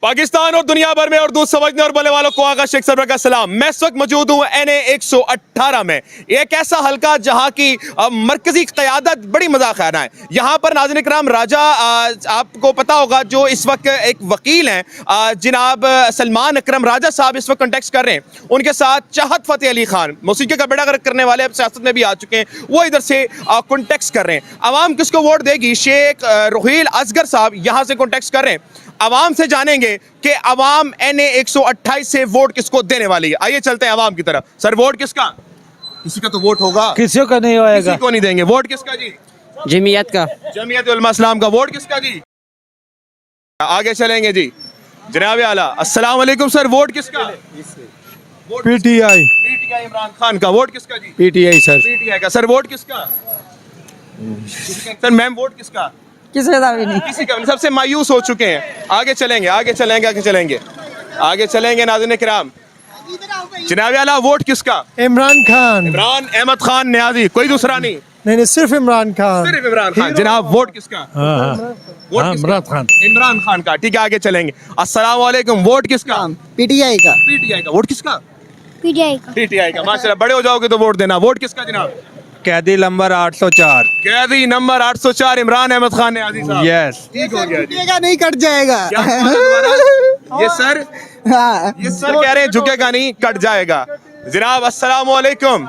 पाकिस्तान और दुनिया भर में और दूध समझने और बोलने वालों को आगा शेख सरवर का सलाम। मैं इस वक्त मौजूद हूँ NA 118 में। एक ऐसा हल्का जहाँ की मरकजी क़यादत बड़ी मज़ाक खाना है। यहाँ पर नाज़रीन इकराम राजा आपको पता होगा जो इस वक्त एक वकील हैं जनाब सलमान अकरम राजा साहब इस वक्त कॉन्टेक्ट कर रहे हैं। उनके साथ चाहत फ़तेह अली खान मौसीक़ी का बेड़ा गर्क करने वाले अब सियासत में भी आ चुके हैं, वो इधर से कॉन्टेक्ट कर रहे हैं। आवाम किसको वोट देगी? शेख रोहील असगर साहब यहाँ से कॉन्टेक्ट कर रहे हैं। आवाम से जानेंगे कि आवाम NA 128 से वोट किसको देने वाली है। आइए चलते हैं आवाम की तरफ। सर वोट किसका? किसी का तो वोट होगा, किसी का नहीं होएगा, किसी को नहीं देंगे। वोट किसका जी? जमीयत का। जमीयत उलमा इस्लाम का। वोट किसका जी? आगे चलेंगे जी। जनाब आला अस्सलाम वालेकुम सर, वोट किसका? पीटीआई। PTI इमरान खान का। वोट किसका जी? PTI sir. PTI का। सर वोट किसका? सर मैम वोट किसका? किसी का भी नहीं। किसी का नहीं। सबसे मायूस हो चुके हैं। आगे चलेंगे, आगे चलेंगे, आगे चलेंगे, आगे चलेंगे। नाज़रीन किराम जनाब आला वोट किसका? इमरान खान। इमरान अहमद खान न्याजी, कोई दूसरा नहीं? नहीं, सिर्फ इमरान खान। सिर्फ इमरान खान। जनाब वोट किसका? वोट किसका? इमरान खान। इमरान खान का। ठीक है आगे चलेंगे। अस्सलाम वालेकुम, वोट किसका? पीटीआई का। PTI का। वोट किसका? पीटीआई का। PTI का। माशाल्लाह बड़े हो जाओगे तो वोट देना। वोट किसका जनाब? कैदी नंबर 804। कैदी नंबर 804 इमरान अहमद खान न्याजी साहब। यस। ठीक हो गया जी। नहीं कट जाएगा। क्या बात है दोबारा? ये सर हाँ। ये सर कह रहे हैं झुकेगा नहीं, कट जाएगा। जनाब अस्सलाम वालेकुम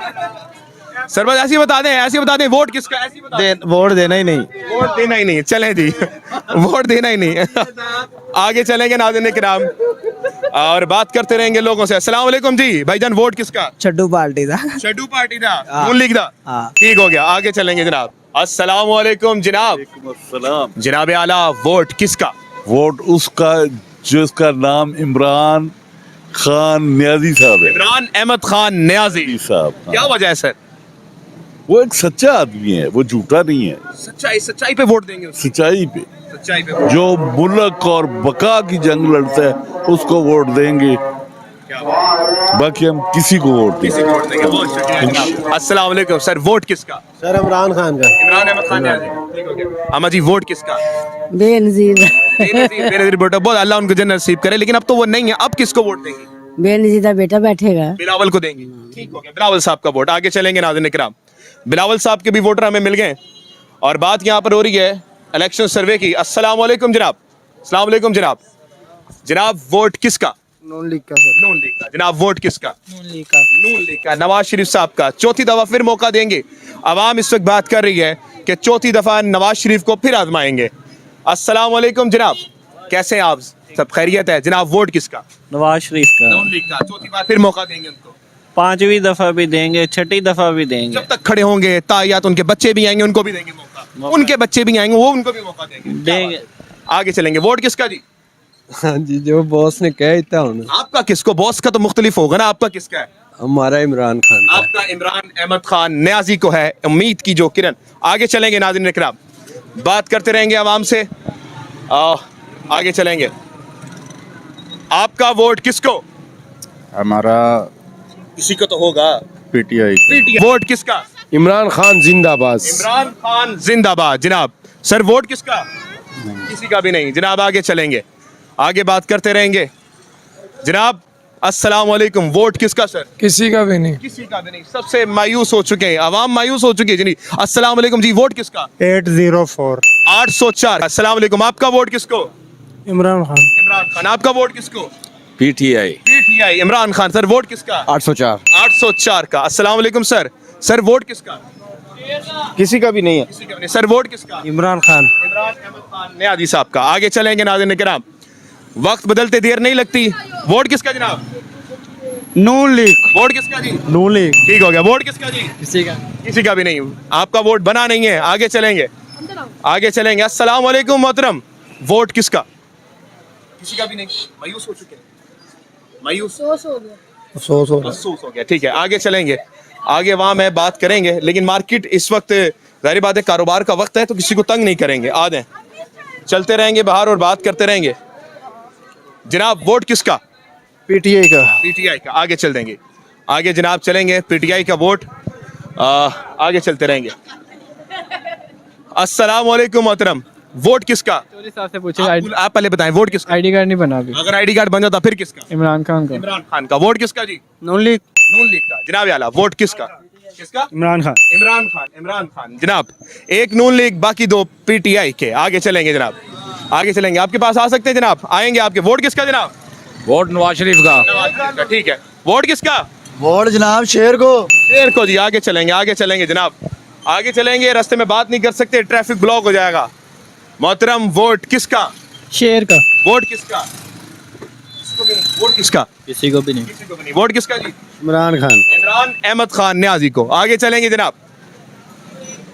सर, बस ऐसे ही बता दें, ऐसे ही बता दें वोट किसका? ऐसे ही बता दें। वोट देना ही नहीं। वोट देना ही नहीं। चलें जी वोट देना ही नहीं आगे चलेंगे नाज़रीन किराम और बात करते रहेंगे लोगों से। अस्सलाम वालेकुम जी भाईजान, वोट किसका? छड्डू पार्टी था। शेड्यू पार्टी दा, नून लीग दा। ठीक हो गया, आगे चलेंगे जनाब। अस्सलाम वालेकुम जनाब। जनाब आला वोट किसका? वोट उसका जिसका नाम इमरान खान न्याजी साहब है। इमरान अहमद खान न्याजी साहब। क्या वजह है सर? वो एक सच्चा आदमी है, वो झूठा नहीं है। सच्चाई पे वोट देंगे। सच्चाई पे सच्चाई पे जो मुल्क और बका की जंग लड़ता है उसको वोट देंगे, बाकी हम किसी को वोट किसी देंगे। को वोट देंगे। बहुत शुक्रिया। अस्सलाम वालेकुम सर, वोट किसका? सर इमरान खान का। इमरान अहमद खान न्याजी। ठीक हो गया। अम्मा जी वोट किसका? बेनजीर। बेनजीर बेटा, बहुत अल्लाह उनको जन्नत नसीब करे, लेकिन अब तो वो नहीं है। अब किसको वोट देंगे? बेनजीर का बेटा बैठेगा। बिलावल को देंगे। ठीक हो गया, बिलावल साहब का वोट। आगे चलेंगे नाज़रीन किराम। बिलावल साहब के भी वोटर हमें मिल गए और बात यहाँ पर हो रही है इलेक्शन सर्वे की। अस्सलाम वालेकुम जनाब। अस्सलाम वालेकुम जनाब। जनाब वोट किसका? नून लीग का सर। नून लीग का। जनाब वोट किसका? नून लीग का। नून लीग का। नवाज शरीफ साहब का। चौथी दफा फिर मौका देंगे। आवाम इस वक्त बात कर रही है कि चौथी दफा नवाज शरीफ को फिर आजमाएंगे। अस्सलाम वालेकुम जनाब, कैसे हैं आप? सब खैरियत है जनाब। वोट किसका? नवाज शरीफ का। नून लीग का। चौथी बार फिर मौका देंगे उनको। 5वीं दफा भी देंगे, 6ठी दफा भी देंगे। जब तक खड़े होंगे तायात उनके बच्चे भी आएंगे, उनको भी देंगे मौका। उनके बच्चे भी आएंगे, वो उनको भी मौका देंगे। आगे चलेंगे। वोट किसका जी? हाँ जी, जो बॉस ने कहा इतना होना। आपका किसको? बॉस का तो मुख्तलिफ होगा ना। आपका किसका है? हमारा इमरान खान का। आपका इमरान अहमद खान न्याजी को है। उम्मीद की जो किरण। आगे चलेंगे नाज़रीन इकराम, बात करते रहेंगे आवाम से। आगे चलेंगे। आपका वोट किसको? हमारा किसी को तो होगा। पीटीआई। वोट किसका? इमरान खान जिंदाबाद। इमरान खान जिंदाबाद। जनाब सर वोट किसका? किसी का भी नहीं। जनाब आगे चलेंगे, आगे बात करते रहेंगे। जनाब अस्सलाम वालेकुम, वोट किसका सर? किसी का भी नहीं। किसी का भी नहीं। सबसे मायूस हो चुके हैं, आवाम मायूस हो चुकी है जी। अस्सलाम वालेकुम जी, वोट किसका? 804। 804। अस्सलाम वालेकुम, आपका वोट किसको? इमरान खान। इमरान खान। आपका वोट किसको? PTI. PTI Imran Khan. Sir vote किसका? 804। 804 का। अस्सलाम वालेकुम सर, सर वोट किसका? किसी का भी नहीं है। किसी का भी नहीं। सर वोट किसका? इमरान खान। इमरान अहमद खान न्याजी साहब का। आगे चलेंगे नाज़रीन किराम, वक्त बदलते देर नहीं लगती। वोट किसका जनाब? नून लीग। वोट किसका जी? नून लीग। ठीक हो गया। वोट किसका जी? किसी का। किसी का भी नहीं। आपका वोट बना नहीं है। आगे चलेंगे, आगे चलेंगे। अस्सलाम वालेकुम मोहतरम, वोट किसका? किसी का भी नहीं। मायूस हो चुके हैं। मायूस हो गया। अफसोस अफसोस हो गया। ठीक है आगे चलेंगे, आगे वहाँ मैं बात करेंगे, लेकिन मार्केट इस वक्त जाहिर बात है कारोबार का वक्त है तो किसी को तंग नहीं करेंगे। आ जाएं, चलते रहेंगे बाहर और बात करते रहेंगे। जनाब वोट किसका? पीटीआई का। PTI का। आगे चल देंगे, आगे जनाब चलेंगे। PTI का वोट। आगे चलते रहेंगे। अस्सलाम वालेकुम मोहतरम, वोट किसका? साहब से पूछे आप पहले बताएं वोट किसका? आईडी कार्ड नहीं बना अभी। अगर आईडी कार्ड बन जाता फिर किसका? इमरान खान का। इमरान खान का। वोट किसका जी? नून लीग नून लीग का। जनाब आला वोट किसका? किसका? इमरान खान। इमरान खान। इमरान खान। जनाब एक नून लीग बाकी दो पीटीआई के। आगे चलेंगे जनाब, आगे चलेंगे। आपके पास आ सकते हैं जनाब, आएंगे आपके। वोट किसका जनाब? वोट नवाज शरीफ का। ठीक है, वोट किसका? वोट जनाब शेर को। शेर को जी। आगे चलेंगे, आगे चलेंगे जनाब, आगे चलेंगे। रास्ते में बात नहीं कर सकते, ट्रैफिक ब्लॉक हो जाएगा। मोहतरम वोट किसका? शेर का। वोट किसका? वोट किसका? किसी को भी नहीं। किसी को भी नहीं। वोट किसका जी? इमरान खान। इमरान अहमद खान न्याजी को। आगे चलेंगे जनाब।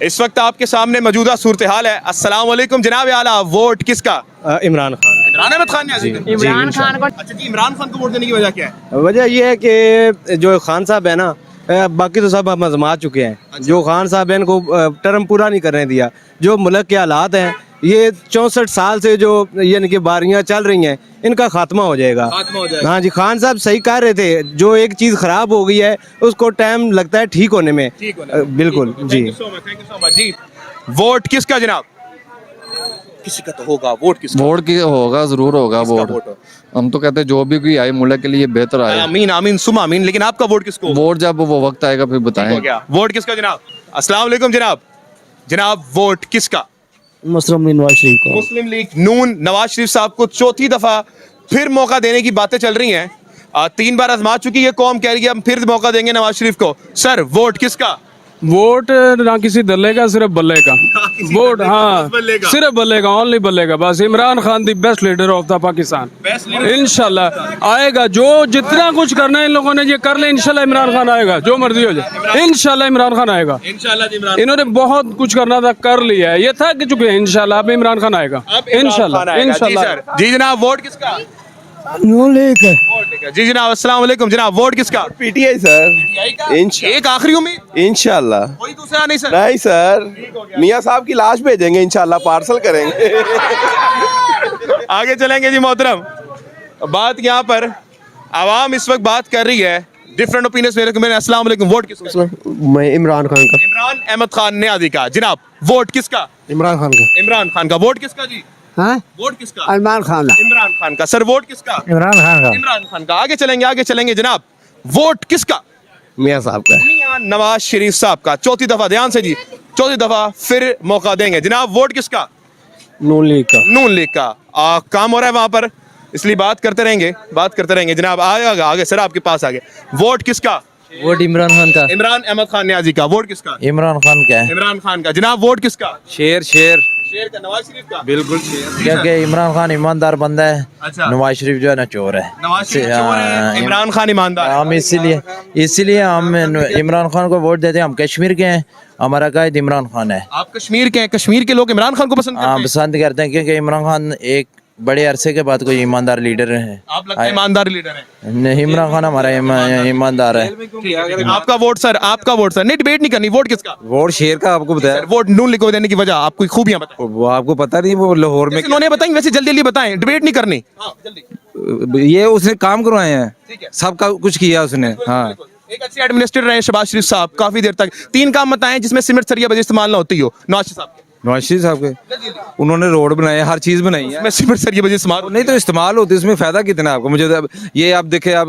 इस वक्त आपके सामने मौजूदा सूरत हाल है। अस्सलाम वालेकुम जनाब आला, वोट किसका? इमरान खान। इमरान अहमद खान न्याजी का। इमरान खान को। अच्छा जी, इमरान खान को वोट देने की वजह क्या है? वजह यह है कि जो खान साहब है ना, बाकी तो सब हम आजमा चुके हैं। जो खान साहब है इनको टर्म पूरा नहीं करने दिया। जो मुल्क के हालात हैं, ये 64 साल से जो यानी कि बारियां चल रही हैं, इनका खात्मा हो जाएगा। खात्मा हो जाएगा। हाँ जी, खान साहब सही कह रहे थे। जो एक चीज खराब हो गई है उसको टाइम लगता है ठीक होने में। ठीक होने में। बिल्कुल जी। थैंक यू सो मच जी। वोट किसका जनाब? किसी का तो होगा। वोट किसका? वोट की होगा, जरूर होगा वोट। हम तो कहते हैं जो भी कोई आए मुल्क के लिए बेहतर आए। आमीन आमीन सुमा आमीन। लेकिन आपका वोट किसको? वोट जब वो वक्त आएगा फिर बताएं। हो गया। वोट किसका जनाब? अस्सलाम वालेकुम जनाब। जनाब वोट किसका? मुस्लिम नवाज शरीफ को। मुस्लिम लीग नून नवाज शरीफ साहब को चौथी दफा फिर मौका देने की बातें चल रही हैं। 3 बार आजमा चुकी है कौम, कह रही है हम फिर मौका देंगे नवाज शरीफ को। सर वोट किसका? वोट ना किसी दल्ले का, सिर्फ बल्ले का। वोट हाँ, सिर्फ बल्ले का, ओनली बल्ले का। बस Imran Khan the best leader of the Pakistan. इंशाल्लाह आएगा। जो जितना कुछ करना है इन लोगों ने ये कर ले, इंशाल्लाह इमरान खान आएगा। जो मर्जी हो जाए, इंशाल्लाह इमरान खान आएगा। इंशाल्लाह इन्होंने बहुत कुछ करना था, कर लिया है। ये थक चुके हैं। इंशाल्लाह अब इमरान खान आएगा। इंशाल्लाह इंशाल्लाह। जी जनाब वोट किसका? नून लीग। जी जनाब अस्सलाम वालेकुम जनाब, वोट किसका? PTI sir. एक आखिरी उम्मीद, इंशाल्लाह। कोई दूसरा नहीं सर? नहीं सर, मियाँ साहब की लाश भेजेंगे, इंशाल्लाह पार्सल करेंगे। आगे चलेंगे जी मोहतरम। बात यहाँ पर आवाम इस वक्त बात कर रही है, डिफरेंट ओपिनियंस मेरे को। मेरे अस्सलाम वालेकुम, वोट किसका? मैं इमरान खान का। इमरान अहमद खान न्याजी का। जनाब वोट किसका? इमरान खान का। इमरान खान का। वोट किसका जी? हाँ, वोट किसका? इमरान खान। इमरान खान का। सर वोट किसका? इमरान खान का। इमरान खान का। आगे चलेंगे, आगे चलेंगे जनाब। वोट किसका? मियाँ साहब का। मियां नवाज शरीफ साहब का। चौथी दफा, ध्यान से जी, चौथी दफा फिर मौका देंगे। जनाब वोट किसका? नून लीग का। नून लीग का। काम हो रहा है वहां पर, इसलिए बात करते रहेंगे, बात करते रहेंगे जनाब। आगे आगे सर, आपके पास आगे। वोट किसका? वोट इमरान खान का। इमरान अहमद खान न्याजी का। वोट किसका? इमरान खान का है, इमरान खान का। जनाब वोट किसका? शेर शेर। शेर का। नवाज शरीफ का। बिल्कुल शेर। क्योंकि इमरान खान ईमानदार बंदा है, अच्छा। नवाज शरीफ जो है ना चोर है। नवाज शरीफ चोर है, इमरान खान ईमानदार है। हम इसीलिए हम इमरान खान को वोट देते हैं। हम कश्मीर के हैं, हमारा कायद इमरान खान है। आप कश्मीर के हैं, कश्मीर के लोग इमरान खान को पसंद करते हाँ हैं? पसंद करते हैं, क्योंकि इमरान खान एक बड़े अरसे के बाद कोई ईमानदार लीडर है। आप लगता है ईमानदार लीडर है। नहीं, इमरान खान हमारा ईमानदार है। आपका वोट सर, आपका वोट सर। नहीं डिबेट नहीं करनी। वोट किसका? वोट शेर का। आपको बताया। वोट नून लीग को देने की वजह आपको खूबियां बताएं। वो आपको पता नहीं, वो लाहौर में उन्होंने बताएं, वैसे जल्दी जल्दी बताएं, डिबेट नहीं करनी। हाँ, जल्दी। ये उसने काम करवाए हैं, ठीक है। सबका कुछ किया उसने। हाँ, एक अच्छे एडमिनिस्ट्रेटर रहे शहबाज शरीफ साहब काफी देर तक। 3 काम बताएं जिसमें सीमेंट सरिया वजह इस्तेमाल ना होती हो। नवाज शरीफ साहब के। नवाज शरीफ साहब के उन्होंने रोड बनाए, हर चीज बनाई है। में सीमेंट सरिया वजह इस्तेमाल नहीं तो इस्तेमाल होती है, उसमें फायदा कितना है आपको? मुझे तो ये आप देखे, आप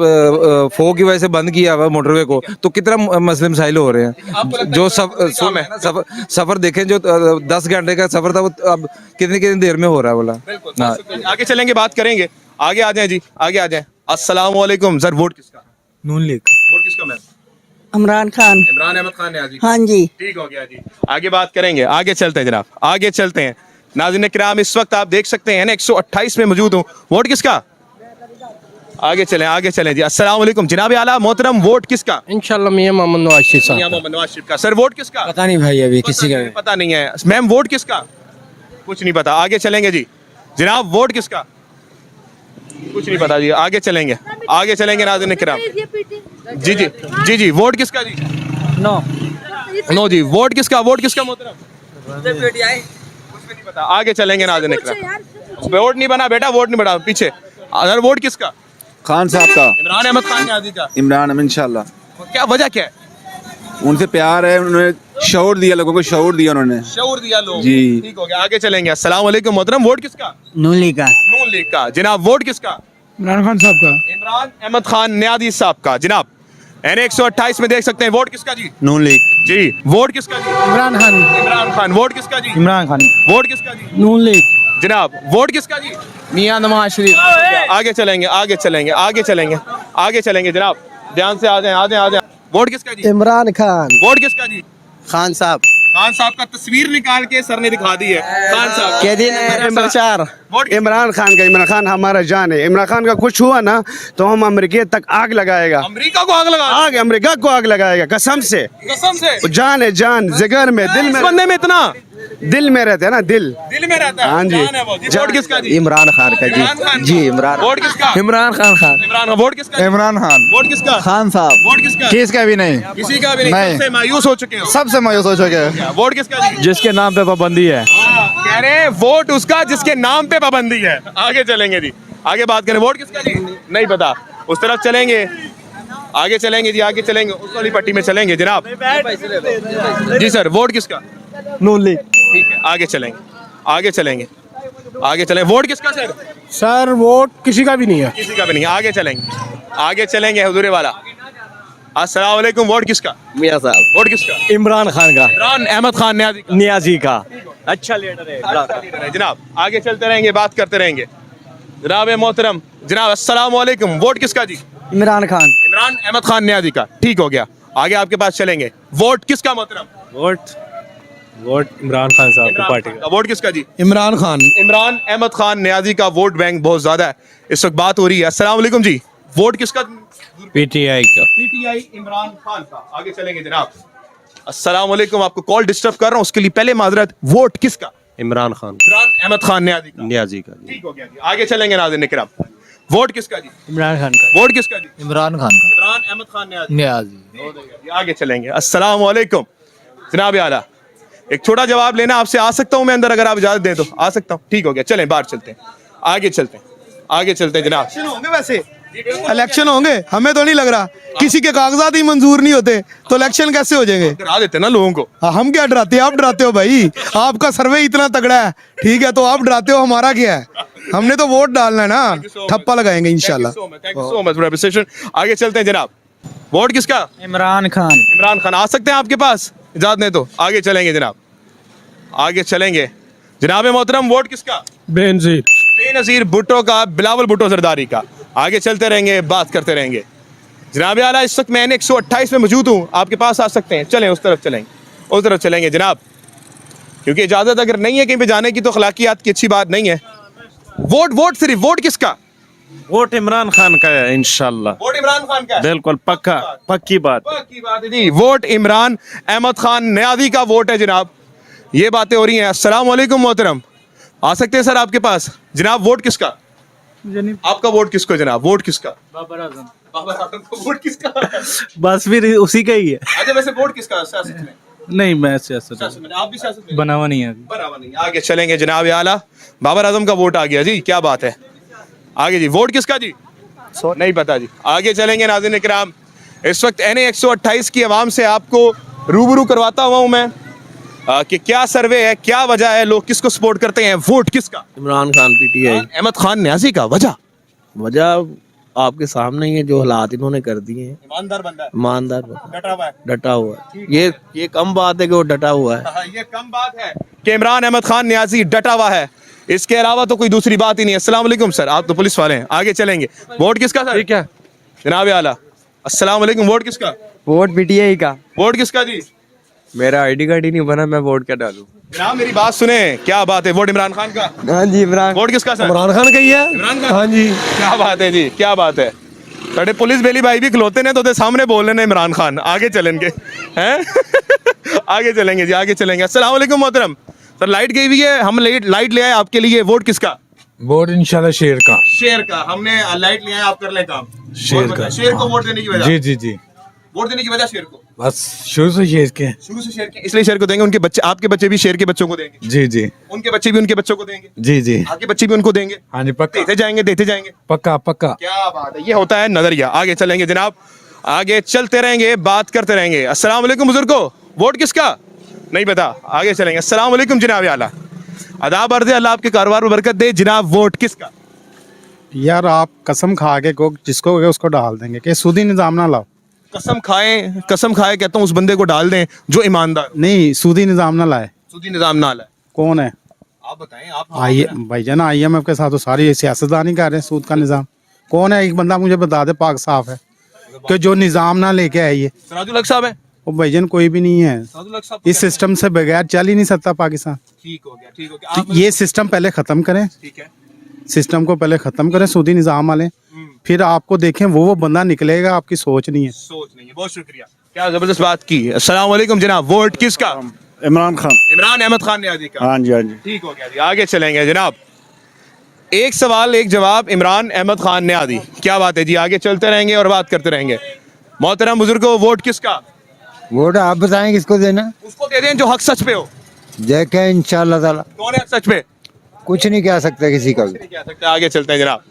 फो की वजह से बंद किया हुआ मोटरवे को, तो कितना मसले मसाइल हो रहे हैं। जो सफर देखें, जो 10 घंटे का सफर था, वो अब कितनी कितनी देर में हो रहा है बोला। हाँ, आगे चलेंगे, बात करेंगे। आगे आ जाए जी, आगे आ जाए। अस्सलाम वालेकुम सर, वोट किसका? नून लीग। वोट किसका मैम? इमरान खान। इमरान अहमद खान न्याजी। हाँ जी। ठीक हो गया जी। आगे बात करेंगे, आगे चलते हैं जनाब, आगे चलते हैं। नाज़रीन किराम, इस वक्त आप देख सकते हैं 128 में मौजूद हूँ। वोट किसका? आगे चलें, आगे चलें जी। अस्सलाम वालेकुम जनाब आला मोहतरम, वोट किसका? इंशाल्लाह मियां मोहम्मद नवाज शरीफ साहब। मियां मोहम्मद नवाज शरीफ का। सर वोट किसका? पता नहीं भाई, अभी किसी का पता नहीं है। मैम वोट किसका? कुछ नहीं पता। आगे चलेंगे जी। जनाब वोट किसका? कुछ नहीं पता जी। आगे चलेंगे, आगे चलेंगे नाज़रीन किराम। जी जी जी जी। वोट किसका जी? नो जी। वोट किसका? वोट किसका मोहतरम? कुछ नहीं पता। आगे चलेंगे नाज़रीन किराम। वोट नहीं बना बेटा, वोट नहीं बना पीछे। अगर वोट किसका? खान साहब का। इमरान अहमद खान न्याजी का। इमरान, इंशाल्लाह। क्या वजह क्या है? उनसे प्यार है, उन्होंने शऊर दिया, लोगों को शऊर दिया उन्होंने। शऊर दिया लोग जी। ठीक हो गया, आगे चलेंगे। अस्सलाम वालेकुम मोहतरम, वोट किसका? नून लीग का। नून लीग का। जनाब वोट किसका? इमरान खान साहब का। इमरान अहमद खान न्यादी साहब का। जनाब NA 128 में देख सकते हैं, वोट किसका जी? नून लीग। जी वोट किसका जी? इमरान खान। इमरान खान। वोट किसका जी? इमरान खान। वोट किसका जी? नून लीग। जनाब वोट किसका जी? मियां नवाज शरीफ। आगे चलेंगे, आगे चलेंगे, आगे चलेंगे, आगे चलेंगे। जनाब ध्यान से आ जाएं, आ जाएं, आ जाएं। वोट किसका जी? इमरान खान। वोट किसका जी? खान साहब। खान साहब का तस्वीर निकाल के सर ने दिखा दी है। खान साहब के दिन प्रचार। वोट इमरान खान का। इमरान खान हमारा जान है। इमरान खान का कुछ हुआ ना तो हम अमेरिका तक आग लगाएगा। अमेरिका को आग लगा, आग अमेरिका को आग लगाएगा कसम से। कसम से। जान है, जान जिगर में, दिल इस में, बंदे में इतना दिल में रहते है ना, दिल दिल में रहता है। हाँ जी। जान है वो। जी, वोट किसका जी? इमरान खान का इमरान खान जी। का। जी इमरान। वोट किसका? इमरान खान। इमरान खान। वोट किसका? इमरान खान। वोट किसका? खान साहब। वोट किसका? किसका भी नहीं, किसी का भी नहीं। नहीं। सबसे मायूस हो चुके हो। सबसे मायूस हो चुके। वोट किसका जी? जिसके नाम पे पाबंदी है। कह रहे हैं वोट उसका जिसके नाम पे पाबंदी है। आगे चलेंगे जी, आगे बात करें। वोट किसका जी? नहीं पता, उस तरफ चलेंगे, आगे चलेंगे जी, आगे चलेंगे, उस वाली पट्टी में चलेंगे। जनाब जी सर, वोट किसका? नून लीग। ठीक है, आगे चलेंगे, आगे चलेंगे, आगे चलें। वोट किसका सर? सर वोट किसी का भी नहीं है। किसी का भी नहीं। आगे चलेंगे, आगे चलेंगे। हुजूरे वाला अस्सलाम वालेकुम, वोट किसका? मियाँ साहब। वोट किसका? इमरान खान का। इमरान अहमद खान न्याजी का। नियाजी का। अच्छा लीडर है। जनाब आगे चलते रहेंगे, बात करते रहेंगे। जनाब मोहतरम, जनाब अस्सलाम वालेकुम, वोट किसका जी? इमरान खान। इमरान अहमद खान न्याजी का। ठीक हो गया, आगे आपके पास चलेंगे। वोट किसका मोहतरम? वोट इमरान खान साहब की पार्टी का। वोट किसका जी? इमरान खान। इमरान अहमद खान न्याजी का वोट बैंक बहुत ज्यादा है। इस वक्त बात हो रही है। अस्सलाम वालेकुम जी, वोट किसका? पीटीआई का। PTI इमरान खान का। आगे चलेंगे जनाब। अस्सलाम वालेकुम, आपको कॉल डिस्टर्ब कर रहा हूँ उसके लिए पहले माजरत। वोट किसका? इमरान खान। इमरान अहमद खान न्याजी का। नियाजी का। ठीक हो गया जी, आगे चलेंगे नाज़रीन इकराम। वोट किसका जी? इमरान खान का। वोट किसका जी? इमरान खान का। इमरान अहमद खान न्याजी। नियाजी। आगे चलेंगे। अस्सलाम वालेकुम जनाब आला, एक छोटा जवाब लेना आपसे। आ सकता हूं मैं अंदर, अगर आप इजाजत दें तो आ सकता हूं। ठीक हो गया, चलें बाहर चलते हैं, आगे चलते हैं, आगे चलते हैं जनाब। होंगे वैसे इलेक्शन होंगे, हमें तो नहीं लग रहा। किसी के कागजात ही मंजूर नहीं होते तो इलेक्शन कैसे हो जाएंगे? डरा देते ना लोगों को। हम क्या डराते हैं, आप डराते हो भाई। आपका सर्वे इतना तगड़ा है, ठीक है, तो आप डराते हो, हमारा क्या है? हमने तो वोट डालना है ना, ठप्पा लगाएंगे इंशाल्लाह। Thank you so much for appreciation. आगे चलते हैं जनाब। वोट किसका? इमरान खान। इमरान खान। आ सकते हैं आपके पास, इजाजत नहीं तो आगे चलेंगे जनाब, आगे चलेंगे। जनाब मोहतरम, वोट किसका? बेनजीर। बेनजीर भुट्टो का, बिलावल भुट्टो जरदारी का। आगे चलते रहेंगे, बात करते रहेंगे। जनाब आला, इस वक्त मैं NA 128 में मौजूद हूँ, आपके पास आ सकते हैं। चलें उस तरफ चलेंगे, उस तरफ चलेंगे जनाब, क्योंकि इजाजत अगर नहीं है कहीं पे जाने की तो अखलाकियात की अच्छी बात नहीं है। वोट, वोट सिर्फ, वोट किसका? वोट इमरान खान का है इंशाल्लाह। वोट इमरान खान का है। बिल्कुल पक्का, पक्की बात। पक्की बात है जी। वोट इमरान अहमद खान न्याजी का वोट है जनाब। ये बातें हो रही हैं। अस्सलाम वालेकुम मोहतरम, आ सकते हैं सर आपके पास। जनाब वोट किसका? आपका वोट किसको है जनाब? वोट किसका? बाबर आजम। बाबर आजम का वोट किसका? बस फिर उसी का ही है। अच्छा, वैसे वोट किसका सियासत में? नहीं, मैं सियासत सियासत में आप भी सियासत में बनावा नहीं है। बराबर नहीं। आगे चलेंगे जनाब आला, बाबर आजम का वोट आ गया जी, क्या बात है। आगे जी, वोट किसका जी? नहीं पता जी। आगे चलेंगे नाज़रीन इकराम। इस वक्त NA 128 की आवाम से आपको रूबरू करवाता हुआ हूँ मैं कि क्या सर्वे है, क्या वजह है, लोग किसको सपोर्ट करते हैं। वोट किसका? इमरान खान PTI। अहमद खान न्याजी का। वजह? वजह आपके सामने ही है, जो हालात इन्होंने कर दिए हैं। ईमानदार बंदा है, ईमानदार बंदा, डटा हुआ है। डटा हुआ है। ये कम बात है कि वो डटा हुआ है। हाँ, ये कम बात है कि इमरान अहमद खान न्याजी डटा हुआ है, इसके अलावा तो कोई दूसरी बात ही नहीं है। अस्सलाम वालेकुम सर, आप तो पुलिस वाले हैं। आगे चलेंगे। वोट किसका सर? ठीक है जनाब आला, अस्सलाम वालेकुम, वोट किसका? वोट पीटीआई का। वोट किसका जी? मेरा ID कार्ड ही नहीं बना, मैं वोट क्या डालूं? जनाब मेरी बात सुने, क्या बात है। वोट इमरान खान का। हाँ जी इमरान। वोट किसका सर? इमरान खान का ही है। इमरान खान। हाँ जी। क्या बात है जी, क्या बात है। साढ़े पुलिस बेली भाई भी खलोते ने तो दे सामने बोल रहे इमरान खान। आगे चलेंगे हैं आगे चलेंगे जी, आगे चलेंगे। अस्सलाम वालेकुम मोहतरम सर, लाइट गई हुई है, हम लाइट ले आए आपके लिए। वोट किसका? वोट इंशाल्लाह शेर का। शेर का। हमने लाइट ले आए, आप कर ले काम। शेर वोट का। बताएं, शेर को वोट देने की वजह। जी जी जी, वोट देने की वजह शेर को। बस शुरू से शेर के। शुरू से शेर के, इसलिए शेर को देंगे। उनके बच्चे, आपके बच्चे भी शेर के बच्चों को देंगे। जी जी उनके बच्चे भी उनके बच्चों को देंगे। जी जी, आपके बच्चे भी उनको देंगे। हाँ जी पक्का देते जाएंगे, देते जाएंगे। पक्का पक्का। क्या बात है, ये होता है नजरिया। आगे चलेंगे जनाब, आगे चलते रहेंगे, बात करते रहेंगे। अस्सलाम वालेकुम बुजुर्गो, वोट किसका? नहीं पता, आगे चलेंगे। अस्सलाम वालेकुम जनाब आला, अदाब अर्ज़ अल्लाह आपके कारोबार में बरकत दे। जनाब वोट किसका? यार आप कसम खा के को जिसको कहे उसको डाल देंगे कि सूदी निज़ाम ना लाओ। कसम खाए कहता हूँ उस बंदे को डाल दें जो ईमानदार, नहीं सूदी निज़ाम ना लाए। सूदी निज़ाम ना लाए। कौन है? आप बताएं। आप आइए भाईजान, IMF के साथ तो सारी सियासतदान ही कर रहे हैं सूद का निज़ाम। कौन है? एक बंदा मुझे बता दे पाक साफ है कि जो निज़ाम ना लेके आए ये। सराजुल हक साहब है। वो भाईजान कोई भी नहीं है। सराजुल हक साहब इस सिस्टम से बगैर चल ही नहीं सकता पाकिस्तान। ठीक हो गया, ठीक हो गया। तो आप ये सिस्टम पहले ख़त्म करें, ठीक है। सिस्टम को पहले ख़त्म करें, सूदी निज़ाम वाले, फिर आपको देखें वो बंदा निकलेगा। आपकी सोच नहीं है। सोच नहीं है। बहुत शुक्रिया, क्या जबरदस्त बात की। अस्सलाम वालेकुम जनाब, वोट किसका? इमरान खान। इमरान अहमद खान नियाज़ी का। हाँ जी, हाँ जी। ठीक हो गया जी, आगे चलेंगे जनाब। एक सवाल एक जवाब, इमरान अहमद खान नियाज़ी। क्या बात है जी, आगे चलते रहेंगे और बात करते रहेंगे। मोहतरम बुजुर्गो, वोट किसका? वोट आप बताएं किसको देना। उसको दे दें जो हक सच पे हो। देखें इंशाल्लाह ताला, कौन है हक सच पे? कुछ नहीं कह सकते किसी का भी। नहीं कह सकते। आगे चलते हैं जनाब,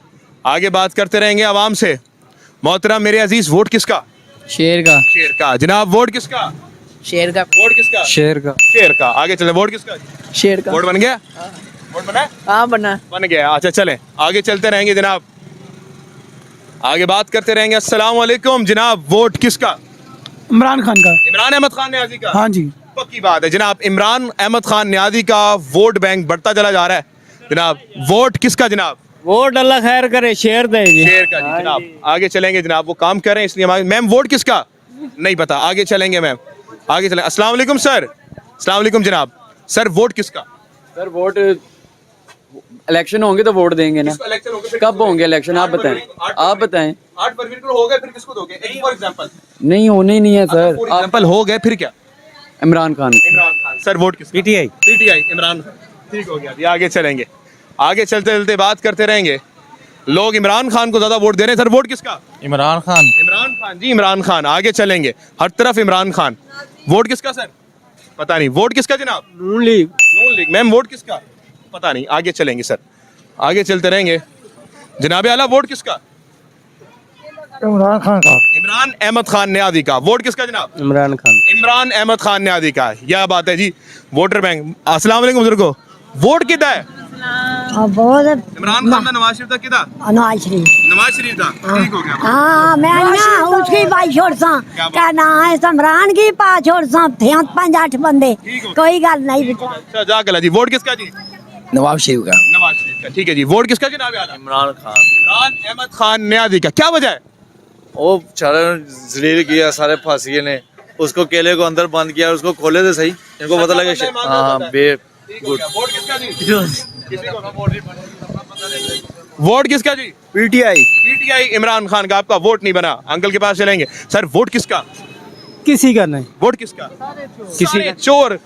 आगे बात करते रहेंगे आवाम से। मोहतरम मेरे अजीज, वोट किसका? शेर का। शेर का। जनाब वोट किसका? शेर का। वोट किसका? शेर का। शेर का। आगे चले, वोट किसका? शेर का। वोट बन गया? वोट बना है? हाँ बना। बन गया। अच्छा चलें, आगे चलते रहेंगे जनाब, आगे बात करते रहेंगे। अस्सलाम वालेकुम जनाब, वोट किसका? इमरान खान का। इमरान अहमद खान नियाज़ी का। हाँ जी। पक्की बात है जनाब, इमरान अहमद खान नियाज़ी का वोट बैंक बढ़ता चला जा रहा है जनाब। वोट किसका जनाब? वोट अल्लाह खैर करे, शेर दे जी। शेर का जी जनाब। आगे चलेंगे जनाब, वो काम कर रहे हैं इसलिए हमारे। मैम वोट किसका? नहीं पता, आगे चलेंगे मैम, आगे चलें। अस्सलाम वालेकुम सर। अस्सलाम वालेकुम जनाब। सर वोट किसका? सर वोट इलेक्शन होंगे तो वोट देंगे ना। इलेक्शन होंगे फिर कब होंगे इलेक्शन आप बताएं। आप बताएं। 8 फरवरी को हो गए, फिर किसको दोगे? For example. नहीं होने ही नहीं है सर। फॉर एग्जांपल हो गए फिर क्या? इमरान खान। इमरान खान। सर वोट किसका? PTI। PTI इमरान खान। ठीक हो गया जी, आगे चलेंगे, आगे चलते चलते बात करते रहेंगे। लोग इमरान खान को ज्यादा वोट दे रहे हैं। सर वोट किसका? इमरान खान। इमरान खान जी, इमरान खान। आगे चलेंगे, हर तरफ इमरान खान। वोट किसका सर? पता नहीं। वोट किसका जनाब? नून लीग। नून लीग। मैम वोट किसका? पता नहीं। आगे चलेंगे सर, आगे चलते रहेंगे जनाब आला। वोट किसका? इमरान खान का। इमरान अहमद खान नियाज़ी का। वोट किसका जनाब? इमरान खान। इमरान अहमद खान नियाज़ी का। यह बात है जी, वोटर बैंक। अस्सलाम वालेकुम बुजुर्गो, वोट किधर है? बहुत इमरान खान का, नवाज शरीफ का किधर? नवाज शरीफ। नवाज शरीफ का। ठीक हो गया। हाँ मैं ना उसकी बाई छोड़ सा क्या ना है इमरान की पा छोड़ सा थे 5-8 बंदे, कोई गल नहीं। अच्छा जाकला जी, वोट किसका जी? नवाज शरीफ का। नवाज शरीफ का। ठीक है जी, वोट किसका जनाब आला? इमरान खान। इमरान अहमद खान नियाज़ी का। क्या वजह है? वो सारे जलील किया, सारे फांसी ने उसको, केले को अंदर बंद किया, उसको खोले थे सही, इनको पता लगे। हाँ बे गुड। वोट किसका जी? किसी को वोट किसका जी? PTI। PTI इमरान खान का। आपका वोट नहीं बना, अंकल के पास चलेंगे। सर वोट किसका? किसी का नहीं। वोट किसका? किसी का। चोर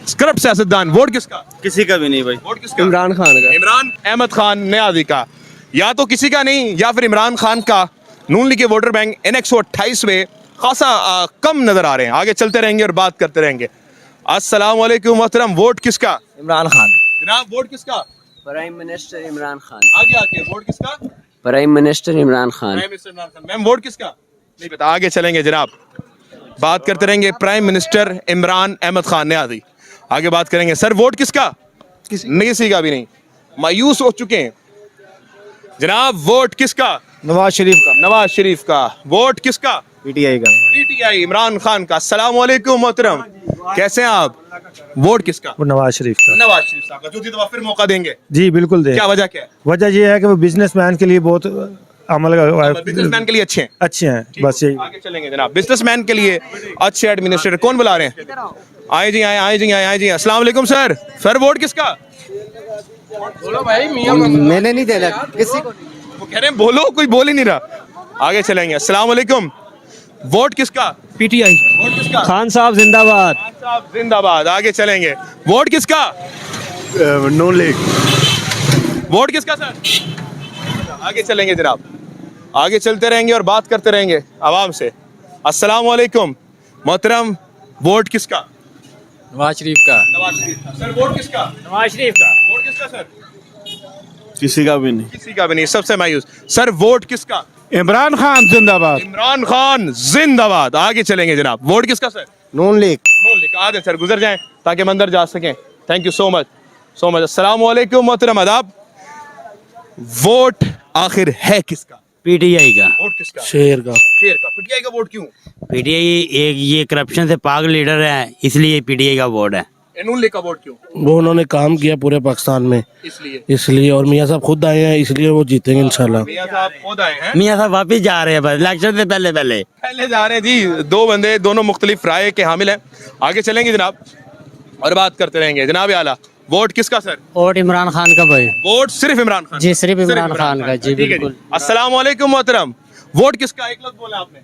स्क्रप्ट सियासतदान। वोट किसका? किसी का भी नहीं भाई। वोट किसका? इमरान खान का। इमरान अहमद खान नियाज़ी का। या तो किसी का नहीं या फिर इमरान खान का। नून लीग के वोटर बैंक इन 128 में खासा कम नजर आ रहे हैं। आगे चलते रहेंगे और बात करते रहेंगे। अस्सलाम वालेकुम मोहतरम, वोट किसका? इमरान खान। जनाब वोट किसका? Prime minister Imran Khan. आगे आके वोट किसका? Prime minister Imran Khan. Prime minister Imran Khan. Ma'am vote किसका? नहीं पता, आगे चलेंगे जनाब, बात करते रहेंगे। Prime minister Imran Ahmed Khan Niazi. आगे बात करेंगे। सर वोट किसका? किसी का भी नहीं, मायूस हो चुके हैं जनाब। वोट किसका? नवाज शरीफ का। नवाज शरीफ का। वोट किसका? PTI का। PTI इमरान खान का। अस्सलाम वालेकुम मोहतरम, कैसे हैं आप? वोट किसका? नवाज शरीफ का। नवाज शरीफ साहब का। जो दफा फिर मौका देंगे। जी बिल्कुल दे। क्या वजह क्या है? वजह ये है कि वो बिजनेसमैन के लिए बहुत अमल बिजनेसमैन के लिए अच्छे हैं। अच्छे हैं, बस यही। आगे चलेंगे जनाब, बिजनेसमैन के लिए अच्छे एडमिनिस्ट्रेटर। कौन बुला रहे हैं? आए जी, आए आए जी, आए जी। अस्सलाम वालेकुम सर। सर वोट किसका? बोलो भाई, मैंने नहीं देना किसी को। वो कह रहे हैं बोलो, कोई बोल ही नहीं रहा। आगे चलेंगे। अस्सलाम वालेकुम, वोट किसका? PTI। वोट किसका? खान साहब जिंदाबाद। खान साहब जिंदाबाद। आगे चलेंगे। वोट किसका? नून लीग। वोट किसका सर? आगे चलेंगे जनाब, आगे चलते रहेंगे और बात करते रहेंगे आवाम से। अस्सलाम वालेकुम मोहतरम, वोट किसका? नवाज शरीफ का। नवाज शरीफ का। सर वोट किसका? नवाज शरीफ का। वोट किसका सर? किसी का भी नहीं। किसी का भी नहीं, सबसे मायूस। सर वोट किसका? इमरान खान जिंदाबाद। इमरान खान जिंदाबाद। आगे चलेंगे जनाब, वोट किसका सर? नून लीग नून लीग। आ जाए सर, गुजर जाएं ताकि हम अंदर जा सकें। Thank you so much, so much. अस्सलाम वालेकुम मोहतरम, आदाब। वोट आखिर है किसका? पीटीआई का। वोट किसका? शेर का शेर का। पीटीआई का वोट क्यों? पीटीआई एक ये करप्शन से पाक लीडर है, इसलिए पीटीआई का वोट है। नून लीग का वोट क्यों? वो उन्होंने काम किया पूरे पाकिस्तान में, इसलिए और मियाँ साहब खुद आए हैं, इसलिए वो जीतेंगे इंशाल्लाह। मियां साहब खुद आए हैं, मियाँ साहब वापिस जा रहे हैं बस इलेक्शन से पहले पहले पहले जा रहे हैं जी। दो बंदे दोनों मुख्तलिफ राय के हामिल हैं। आगे चलेंगे जनाब और बात करते रहेंगे। जनाब आला, वोट किसका सर? वोट इमरान खान का भाई। वोट सिर्फ इमरान खान? जी, सिर्फ इमरान खान का। जी, ठीक है बिल्कुल। अस्सलाम वालेकुम मोहतरम, वोट किसका? एक लफ्ज़ बोला आपने,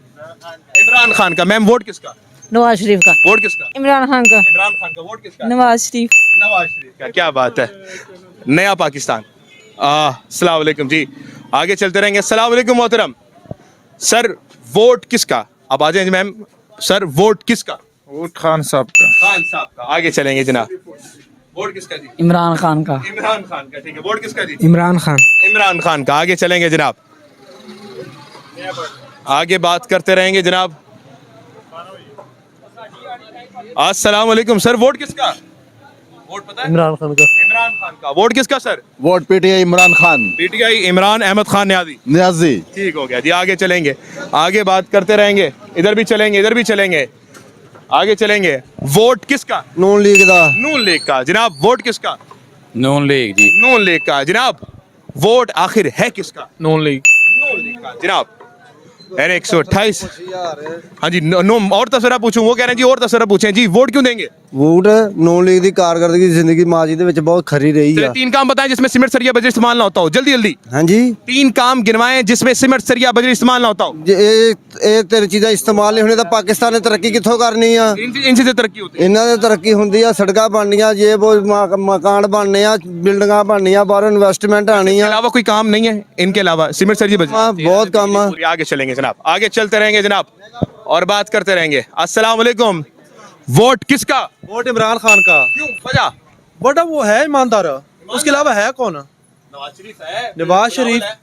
इमरान खान का। मैम वोट किसका? नवाज शरीफ का। वोट किसका? इमरान खान का। इमरान खान का। वोट किसका? नवाज शरीफ। नवाज शरीफ का। क्या बात है, नया पाकिस्तान। अस्सलाम वालेकुम जी, आगे चलते रहेंगे। अस्सलाम वालेकुम मोहतरम, सर वोट किसका? आप आ जाएं मैम। सर वोट किसका? वोट खान साहब का। खान साहब का। आगे चलेंगे जनाब, वोट किसका जी? इमरान खान का। इमरान खान का। ठीक है, वोट किसका जी? इमरान खान। इमरान खान का। आगे चलेंगे जनाब, आगे बात करते रहेंगे जनाब। अस्सलाम वालेकुम, सर वोट किसका? वोट पता है? इमरान खान का। इमरान खान का। वोट किसका sir? Vote PTI Imran Khan PTI Imran Ahmed Khan Niazi. Niazi. ठीक हो गया जी, आगे चलेंगे, आगे बात करते रहेंगे। इधर भी चलेंगे, इधर भी चलेंगे, आगे चलेंगे। वोट किसका? नून लीग का। नून लीग का। जनाब वोट किसका? नून लीग जी। नून लीग का। जनाब वोट आखिर है किसका? नून लीग। नून लीग का। जनाब N128। हाँ जी, नो और तसरा पूछूं, वो कह रहे हैं जी और तसरा पूछें जी। वोट क्यों देंगे? वोट नून लीग की कारकर्दगी जिंदगी माजी दे विच बहुत खरी रही चलिए, है। 3 काम बताएं जिसमें सीमेंट सरिया बजरी इस्तेमाल ना होता हो, जल्दी जल्दी। हाँ जी, 3 काम गिनवाएं जिसमें सीमेंट सरिया बजरी इस्तेमाल ना होता हो। ਇਹ ਤਿੰਨ ਚੀਜ਼ਾਂ ਇਸਤੇਮਾਲ ਨਹੀਂ ਹੋਣੇ ਤਾਂ ਪਾਕਿਸਤਾਨ ਨੇ ਤਰੱਕੀ ਕਿੱਥੋਂ ਕਰਨੀ ਆ? इनसे से तरक्की होती है। ਇਹਨਾਂ ਦੇ ਤਰੱਕੀ ਹੁੰਦੀ ਆ, ਸੜਕਾਂ ਬਣਨੀਆਂ, ਜੇ ਉਹ ਮਕਾਨ ਬਣਨੇ ਆ, ਬਿਲਡਿੰਗਾਂ ਬਣਨੀਆਂ, ਬਾਹਰੋਂ ਇਨਵੈਸਟਮੈंट आनी इसके ਆ। अलावा कोई काम नहीं है इनके अलावा? सीमेंट सरिया बजरी। हाँ, बहुत काम है। आगे चलेंगे जनाब, आगे चलते रहेंगे जनाब और बात करते रहेंगे। अस्सलाम वालेकुम, वोट किसका? वोट इमरान खान का। क्यों, वजह? बट वो है ईमानदार, उसके अलावा है कौन? नवाज शरीफ है। नवाज शरीफ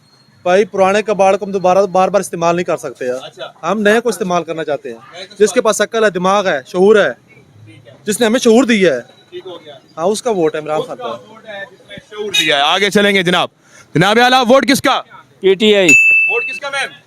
भाई पुराने कबाड़ को हम दोबारा बार बार इस्तेमाल नहीं कर सकते यार। अच्छा। हम नए को इस्तेमाल करना चाहते हैं, जिसके पास अक्ल है, दिमाग है, शऊर है, जिसने हमें शऊर दिया है। ठीक हो गया, हाँ, उसका वोट है इमरान खान का। वोट है जिसमें शऊर दिया है। आगे चलेंगे जनाब, जनाब आला, वोट किसका? पीटीआई। वोट किसका मैम?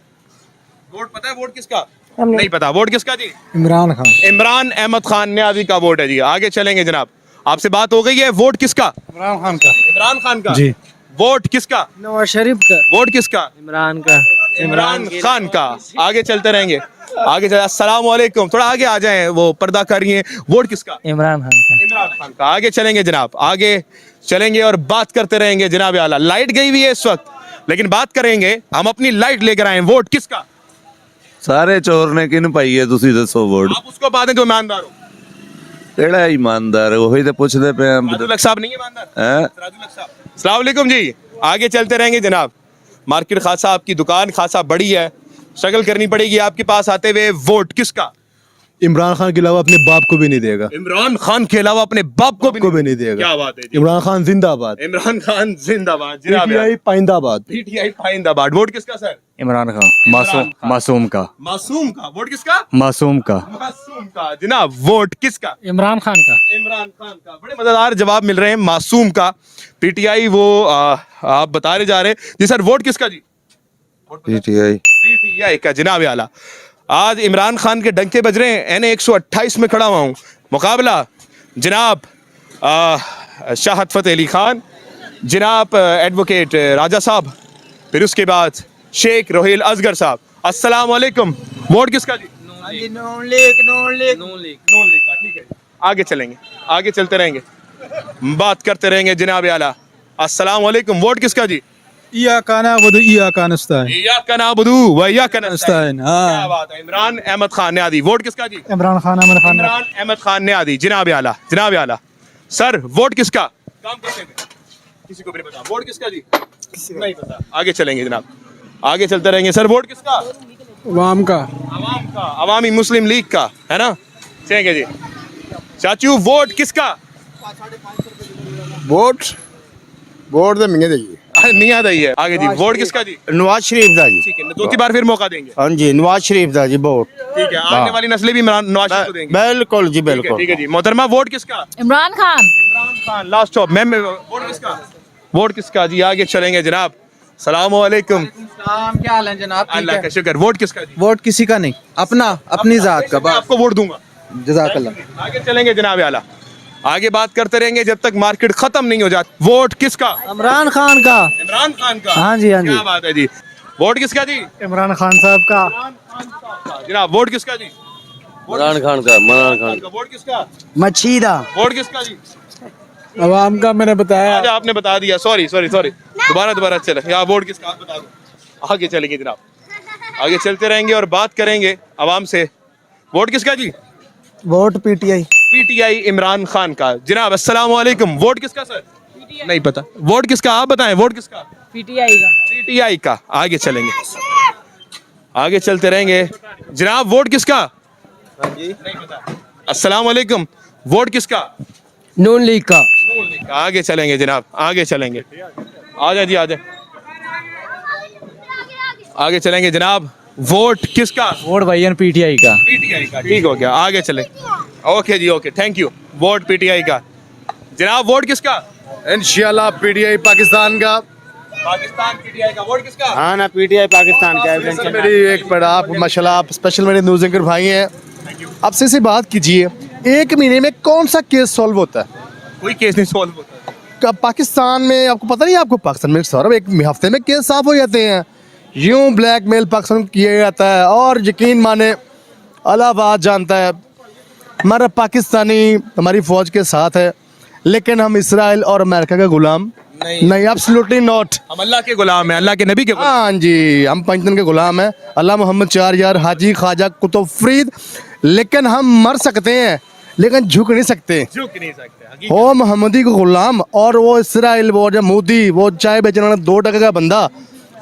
वोट पता है वोट किसका? नहीं पता। वोट किसका जी? इमरान खान। इमरान अहमद खान न्याजी का वोट है जी। आगे चलेंगे जनाब, आपसे बात हो गई है। वोट किसका? इमरान खान का। इमरान खान का जी। वोट किसका? नवाज शरीफ का। वोट किसका? इमरान का। इमरान खान का। आगे चलते रहेंगे, आगे चले। अस्सलाम वालेकुम, थोड़ा आगे आ जाएं, वो पर्दा कर रही हैं। वोट किसका? इमरान खान का। इमरान खान का। आगे चलेंगे जनाब, आगे चलेंगे और बात करते रहेंगे जनाब आला। लाइट गई हुई है इस वक्त, लेकिन बात करेंगे, हम अपनी लाइट लेकर आए। वोट किसका? ਸਾਰੇ ਚੋਰ ਨੇ ਕਿਹਨੂੰ ਪਾਈ ਹੈ ਤੁਸੀਂ ਦੱਸੋ ਵੋਟ? आप उसको बात जो ईमानदार हो। ਕਿਹੜਾ ईमानदार ਉਹੀ ਤਾਂ ਪੁੱਛਦੇ ਪਏ ਆ राजू लक साहब नहीं है ईमानदार? हैं? राजू लक साहब। अस्सलाम वालेकुम जी, आगे चलते रहेंगे जनाब। मार्केट खासा आपकी दुकान खासा बड़ी है, स्ट्रगल करनी पड़ेगी आपके पास आते हुए। वोट किसका? इमरान खान के अलावा अपने बाप को भी नहीं देगा। इमरान खान के अलावा अपने बाप को भी नहीं देगा। क्या बात है जी। इमरान खान जिंदाबाद। इमरान खान जिंदाबाद। जनाब पाइंदाबाद। पीटीआई पाइंदाबाद। वोट किसका सर? इमरान खान। मासूम का। मासूम का। वोट किसका? मासूम का। मासूम का। जनाब वोट किसका? इमरान खान का। इमरान खान का। बड़े मजेदार जवाब मिल रहे हैं, मासूम का। पीटीआई वो आप बता रहे जा रहे हैं जी। सर वोट किसका जी? पीटीआई। पीटीआई का। जनाब आला, आज इमरान खान के डंके बज रहे हैं। N128 में खड़ा हुआ हूँ, मुकाबला जनाब शाहद फतेह अली खान, जनाब एडवोकेट राजा साहब, फिर उसके बाद शेख रोहिल असगर साहब। अस्सलाम वालेकुम, वोट किसका जी? नून लीग। नून लीग। नून लीग। नून लीग का। ठीक है, आगे चलेंगे, आगे चलते रहेंगे, बात करते रहेंगे जनाब आला। अस्सलाम वालेकुम, वोट किसका जी? इयाका नअबुदु इयाका नस्तईन। इय्याका नअबुदु व इय्याका नस्तईन। क्या बात है। इमरान अहमद खान न्यादी। वोट किसका जी? इमरान खान। इमरान अहमद खान न्यादी। जनाब आला, जनाब आला, सर वोट किसका? काम करते हैं, किसी को भी नहीं पता। वोट किसका जी? नहीं पता। आगे चलेंगे जनाब, आगे चलते रहेंगे। सर वोट किसका? वाम का। अवाम का, अवामी मुस्लिम लीग का, है ना? ठीक है जी। चाचू वोट किसका? वोट तो मंगे देगी। नहीं आता ही है। आगे जी, वोट किसका जी? नवाज शरीफ दा जी। ठीक है, दूसरी बार फिर मौका देंगे। हाँ जी, नवाज शरीफ दा जी वोट। ठीक है, आने वाली नस्लें भी नवाज शरीफ को देंगे। बिल्कुल जी, ठीक है, बिल्कुल। ठीक है जी। मोहतरमा, वोट किसका? Imran Khan. Imran Khan, last stop ma'am. Vote किसका? वोट किसका जी? आगे चलेंगे जनाब। सलाम वालेकुम। क्या हाल है जनाब? अल्लाह का शुक्र। वोट किसका जी? वोट किसी का नहीं, अपना अपनी जात का। मैं आपको वोट दूंगा। जज़ाकल्लाह। आगे चलेंगे जनाब आला, आगे बात करते रहेंगे जब तक मार्केट खत्म नहीं हो जाती। वोट किसका? इमरान खान का। इमरान खान का। हाँ जी, हाँ जी। क्या बात है जी। वोट किसका जी? इमरान खान साहब का। जनाब वोट किसका जी? इमरान खान का। इमरान खान का। वोट किसका? मच्छी दा। वोट किसका जी? अवाम का मैंने बताया। आज आपने बता दिया, सॉरी सॉरी सॉरी। दोबारा चले यहाँ। वोट किसका? आप बता दो। आगे चलेंगे जनाब, आगे चलते रहेंगे और बात करेंगे आवाम से। वोट किसका जी? Vote PTI. PTI Imran Khan का। जनाब अस्सलाम वालेकुम। वोट किसका सर? नहीं पता। वोट किसका? आप बताएं। वोट किसका? पीटीआई का। पीटीआई का। आगे चलेंगे, आगे चलते रहेंगे जनाब। वोट किसका? नहीं पता। अस्सलाम वालेकुम। वोट किसका? नून लीग का। आगे चलेंगे जनाब, आगे चलेंगे। आ जाए जी, आ जाए। आगे चलेंगे जनाब। वोट किसका? वोट भाईजान पीटीआई का। पीटीआई का। ठीक हो गया, आगे चले। ओके जी, okay, thank you. Vote PTI का। जनाब वोट किसका? इंशाल्लाह पीटीआई पाकिस्तान का। पाकिस्तान पीटीआई का। वोट किसका? हाँ ना, पीटीआई पाकिस्तान का। मेरी एक बड़ा आप माशाल्लाह, आप स्पेशल मेरे न्यूज़ एंकर भाई हैं। आपसे से बात कीजिए, एक महीने में कौन सा केस सॉल्व होता है? कोई केस नहीं सॉल्व होता। पाकिस्तान में आपको पता नहीं, आपको पाकिस्तान में सौरभ एक हफ्ते में केस साफ हो जाते हैं। यूं ब्लैकमेल पाकिस्तान किया जाता है और यकीन माने अल्लाह बात जानता है, हमारा पाकिस्तानी हमारी फौज के साथ है, लेकिन हम इसराइल और अमेरिका का गुलाम नहीं, एब्सोल्युटली नॉट। हम अल्लाह के गुलाम हैं, अल्लाह के नबी के गुलाम। हाँ जी, हम पंचतन के गुलाम हैं, अल्लाह मोहम्मद 4 यार हाजी ख्वाजा कुतुब फरीद। लेकिन हम मर सकते हैं लेकिन झुक नहीं सकते। झुक नहीं सकते। वो मोहम्मदी को गुलाम और वो इसराइल, वो जब मोदी, वो चाय बेचने वाला 2 टके का बंदा,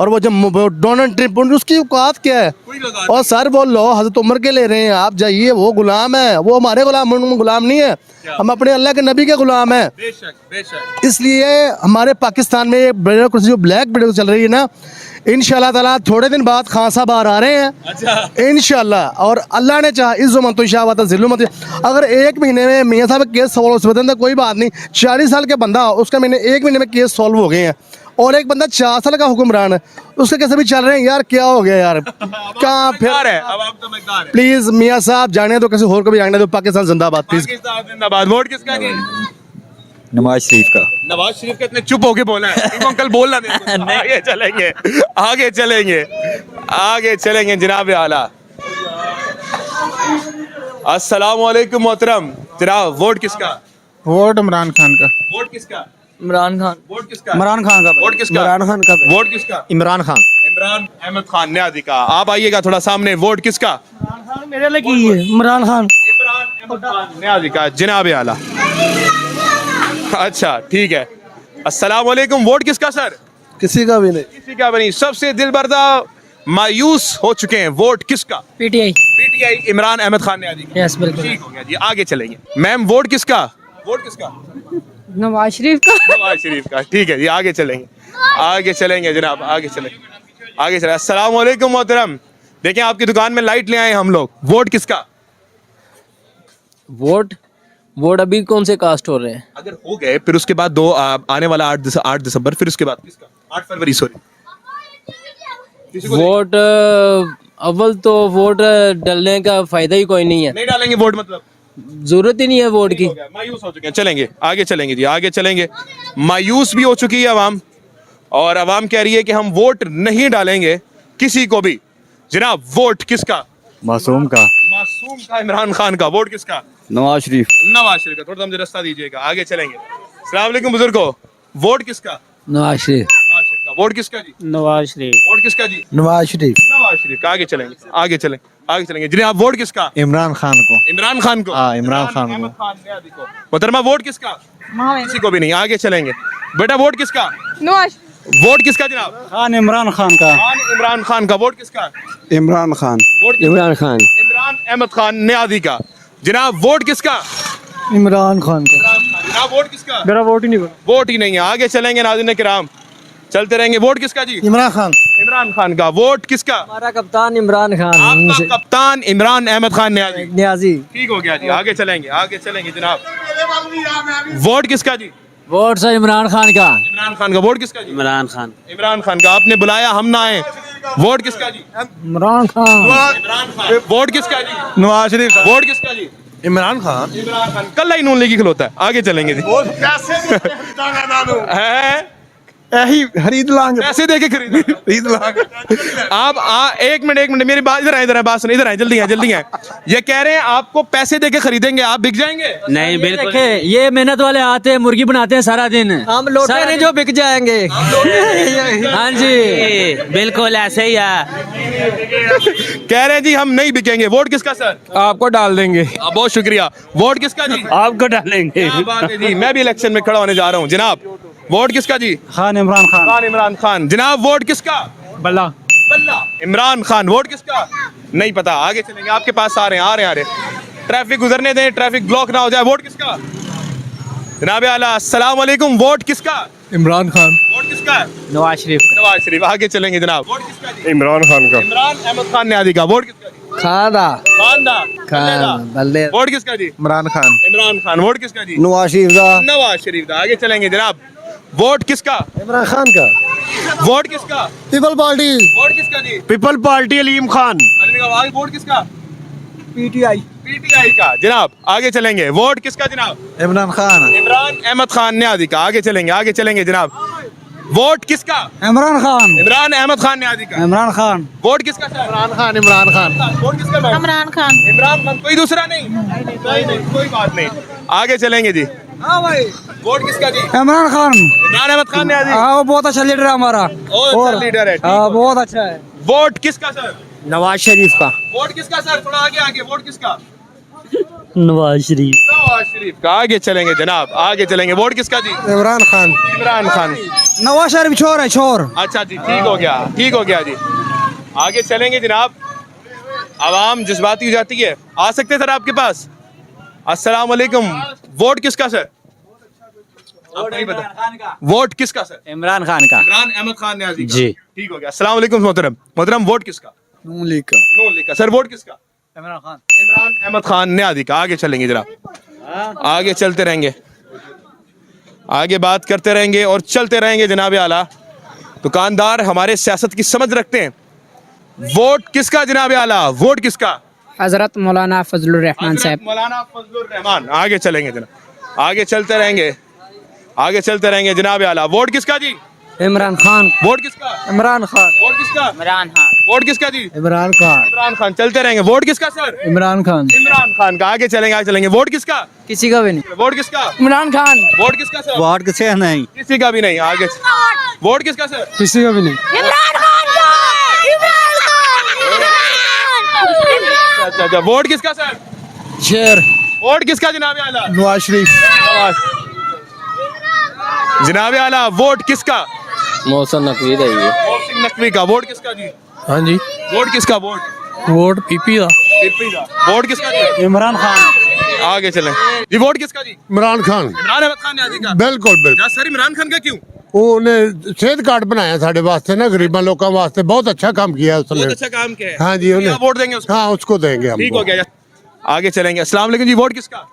और वो जब डोनाल्ड ट्रंप, उसकी औकात क्या है? और सर वो लो हजरत उमर के ले रहे हैं, आप जाइए, वो गुलाम है, वो हमारे गुलाम नहीं है, हम अपने अल्लाह के नबी के गुलाम हैं। बेशक बेशक। इसलिए हमारे पाकिस्तान में जो ब्लैक वीडियो चल रही है ना, इंशाल्लाह ताला थोड़े दिन बाद खान साहब बाहर आ रहे हैं। अच्छा। इंशाल्लाह, और अल्लाह ने चाहा इस मत अगर 1 महीने में मियाँ साहब केस सॉल्व हो सकते हैं, कोई बात नहीं। 40 साल के बंदा, उसका 1 महीने में केस सॉल्व हो गए हैं, और एक बंदा 4 साल का हुक्मरान है, उसके कैसे भी चल रहे हैं यार? क्या हो गया यार? कहाँ फिर है? अब आप समझदार हैं। प्लीज मियाँ साहब जाने दो, किसी और को भी जाने दो। पाकिस्तान जिंदाबाद प्लीज। पाकिस्तान जिंदाबाद। वोट किसका जी? नवाज शरीफ का। नवाज शरीफ का। इतने चुप होके बोला है, इनको अंकल बोलना दे। आगे चलेंगे, आगे चलेंगे, आगे चलेंगे जनाब आला। अस्सलाम वालेकुम मोहतरम। जनाब वोट किसका? वोट इमरान खान का। वोट किसका? इमरान खान। वोट किसका? इमरान खान का। वोट किसका? इमरान खान का। वोट किसका? इमरान खान। इमरान अहमद खान न्याजी का। आप आइएगा थोड़ा सामने। वोट किसका? मेरे लिए की है इमरान खान। इमरान अहमद खान न्याजी का। जनाब आला। अच्छा ठीक है। अस्सलाम वालेकुम। वोट किसका सर? किसी का भी नहीं। किसी का भी नहीं। सबसे दिलबर्दा मायूस हो चुके हैं। वोट किसका? पीटीआई। पीटीआई इमरान अहमद खान न्याजी का। यस बिल्कुल। ठीक हो गया जी, आगे चलेंगे। मैम वोट किसका? वोट किसका? नवाज शरीफ का। नवाज शरीफ का। ठीक है जी, आगे चलेंगे, आगे चलेंगे जनाब, आगे चलेंगे, आगे चले। अस्सलाम वालेकुम मोहतरम। देखें आपकी दुकान में लाइट ले आए हम लोग। वोट किसका? वोट अभी कौन से कास्ट हो रहे हैं? अगर हो गए फिर उसके बाद आने वाला 8 दिसंबर, फिर उसके बाद किसका? 8 फरवरी सॉरी। वोट अव्वल तो वोट डालने का फायदा ही कोई नहीं है। नहीं डालेंगे वोट, मतलब जरूरत ही नहीं है वोट की। मायूस हो चुके हैं। चलेंगे, आगे चलेंगे जी, आगे चलेंगे। मायूस भी हो चुकी है अवाम, और अवाम कह रही है कि हम वोट नहीं डालेंगे किसी को भी। जनाब वोट किसका? मासूम का। मासूम का। इमरान खान का। वोट किसका? नवाज शरीफ। नवाज शरीफ का। थोड़ा सा मुझे रास्ता दीजिएगा, आगे चलेंगे। अस्सलाम वालेकुम बुजुर्गो। वोट किसका? नवाज शरीफ। नवाज शरीफ का। वोट किसका जी? नवाज शरीफ। वोट किसका जी? नवाज शरीफ। नवाज शरीफ का। आगे चलेंगे, आगे चलेंगे, आगे चलेंगे। जी आप वोट किसका? इमरान खान को। इमरान खान को। हाँ, इमरान खान को। अहमद खान न्याजी को। मोहतरमा वोट किसका? किसी को भी नहीं। आगे चलेंगे। बेटा वोट किसका? नवाज। वोट किसका जनाब? खान इमरान खान का। खान इमरान खान का। वोट किसका? इमरान खान। वोट इमरान खान। इमरान अहमद खान न्याजी का। जनाब वोट किसका? इमरान खान का। जनाब वोट किसका? मेरा वोट ही नहीं बना। वोट ही नहीं है। आगे चलेंगे नाज़रीन किराम, चलते रहेंगे। वोट किसका जी? इमरान खान। इमरान खान का। वोट किसका? हमारा कप्तान इमरान खान। आपका कप्तान इमरान अहमद खान न्याजी। न्याजी। ठीक हो गया जी, आगे चलेंगे जनाब। वोट किसका जी? वोट सर इमरान खान का। इमरान खान का। वोट किसका जी? इमरान खान। इमरान खान का। आपने बुलाया, हम ना आए। वोट किसका जी? इमरान खान। इमरान खान। वोट किसका जी? नवाज शरीफ। वोट किसका जी? इमरान खान। इमरान खान। कल ही नून लीगी खिलौता है। आगे चलेंगे जी। हैं? यही खरीद लांगे। पैसे दे के खरीद खरीद लांगे। आप एक मिनट मेरी बात इधर आए बात सुन, इधर आए जल्दी आए। ये कह रहे हैं आपको पैसे दे के खरीदेंगे, आप बिक जाएंगे? नहीं बिल्कुल। ये मेहनत वाले आते हैं, मुर्गी बनाते हैं सारा दिन, हम लोटे नहीं जो बिक जाएंगे। हाँ जी बिल्कुल ऐसे ही है। कह रहे हैं जी हम नहीं बिकेंगे। वोट किसका सर? आपको डाल देंगे। बहुत शुक्रिया। वोट किसका जी? आपको डालेंगे। क्या बात है जी, मैं भी इलेक्शन में खड़ा होने जा रहा हूँ जनाब। वोट किसका जी? खान इमरान खान। खान इमरान खान। जनाब वोट किसका? बल्ला। बल्ला इमरान खान। वोट किसका? नहीं पता, आगे चलेंगे। आपके पास आ रहे हैं। ट्रैफिक गुजरने दें, ट्रैफिक ब्लॉक ना हो जाए। वोट किसका? जनाब आला अस्सलाम वालेकुम। वोट किसका? इमरान खान। वोट किसका? नवाज शरीफ। नवाज शरीफ। आगे चलेंगे जनाब। वोट किसका जी? इमरान खान का। इमरान अहमद खान न्याजी का। वोट किसका जी? खादा। खान बल्ले। वोट किसका जी? इमरान खान। इमरान खान। वोट किसका जी? नवाज शरीफ का। नवाज शरीफ का। आगे चलेंगे जनाब। वोट किसका? इमरान खान का। वोट किसका? People party. वोट किसका जी? People party Aleem Khan. आगे वोट किसका? पीटीआई। पीटीआई का। जनाब आगे चलेंगे। वोट किसका जनाब? इमरान खान। इमरान अहमद खान न्याजी का। आगे चलेंगे जनाब। वोट किसका? इमरान खान। इमरान अहमद खान न्याजी का। इमरान खान। वोट किसका सर? इमरान खान। इमरान खान। वोट किसका मैम? इमरान खान। इमरान खान। कोई दूसरा नहीं? नहीं, कोई बात नहीं। आगे चलेंगे जी। हाँ भाई। वोट किसका जी? इमरान खान। इमरान अहमद खान न्याजी। हाँ वो बहुत अच्छा लीडर है हमारा। और लीडर है। हाँ बहुत अच्छा है। वोट किसका सर? नवाज शरीफ का। वोट किसका सर? थोड़ा आगे। वोट किसका? नवाज शरीफ। नवाज शरीफ का। आगे चलेंगे जनाब, आगे चलेंगे। वोट किसका जी? इमरान खान। इमरान खान। नवाज शरीफ छोर है, छोर। अच्छा जी, ठीक हो गया जी। आगे चलेंगे जनाब। आवाम जज्बाती हो जाती है। आ सकते सर आपके पास? अस्सलाम वालेकुम। वोट किसका सर? नहीं पता। वोट किसका सर? इमरान खान का। इमरान अहमद खान न्याजी का। जी। ठीक हो गया। अस्सलाम वालेकुम मोहतरम। वोट किसका? नून लीग का। नून लीग का। सर वोट किसका? इमरान खान। इमरान अहमद खान न्याजी का। आगे चलेंगे जनाब, आगे चलते रहेंगे, आगे बात करते रहेंगे और चलते रहेंगे जनाब आला। दुकानदार हमारे सियासत की समझ रखते हैं। वोट किसका जनाब आला? वोट किसका? हजरत मौलाना फजलुर रहमान साहब। मौलाना फजलुर रहमान। आगे चलेंगे जनाब, आगे चलते रहेंगे जनाब आला। वोट किसका जी? इमरान खान। वोट किसका? इमरान खान। वोट किसका? इमरान खान। वोट किसका जी? इमरान खान। इमरान खान। चलते रहेंगे। वोट किसका सर? इमरान खान। इमरान खान का। आगे चलेंगे। वोट किसका? किसी का भी नहीं। वोट किसका? इमरान खान। वोट किसका सर? वोट किसे नहीं। किसी का भी नहीं। आगे वोट किसका सर? किसी का भी नहीं। इमरान खान का। अच्छा। वोट किसका सर? शेर। वोट किसका जनाब आला? नवाज शरीफ। जनाब आला वोट किसका? मौसम नकवी है ये। मोहसिन नकवी का। वोट किसका जी? हाँ जी। वोट किसका? वोट वोट पीपी का। वोट किसका जी? इमरान खान। आगे चलें जी। वोट किसका जी? इमरान खान। इमरान अहमद खान न्याजी का। बिल्कुल क्या सर इमरान खान का क्यों? ਉਹਨੇ ਸਿਹਤ ਕਾਰਡ ਬਣਾਇਆ ਸਾਡੇ ਵਾਸਤੇ ਨਾ ਗਰੀਬਾਂ ਲੋਕਾਂ ਵਾਸਤੇ ਬਹੁਤ अच्छा काम किया उसने। बहुत अच्छा काम किया है। हाँ जी क्या वोट देंगे उसको? हाँ उसको देंगे हम। ठीक हो गया। आगे चलेंगे। अस्सलाम वालेकुम जी। वोट किसका?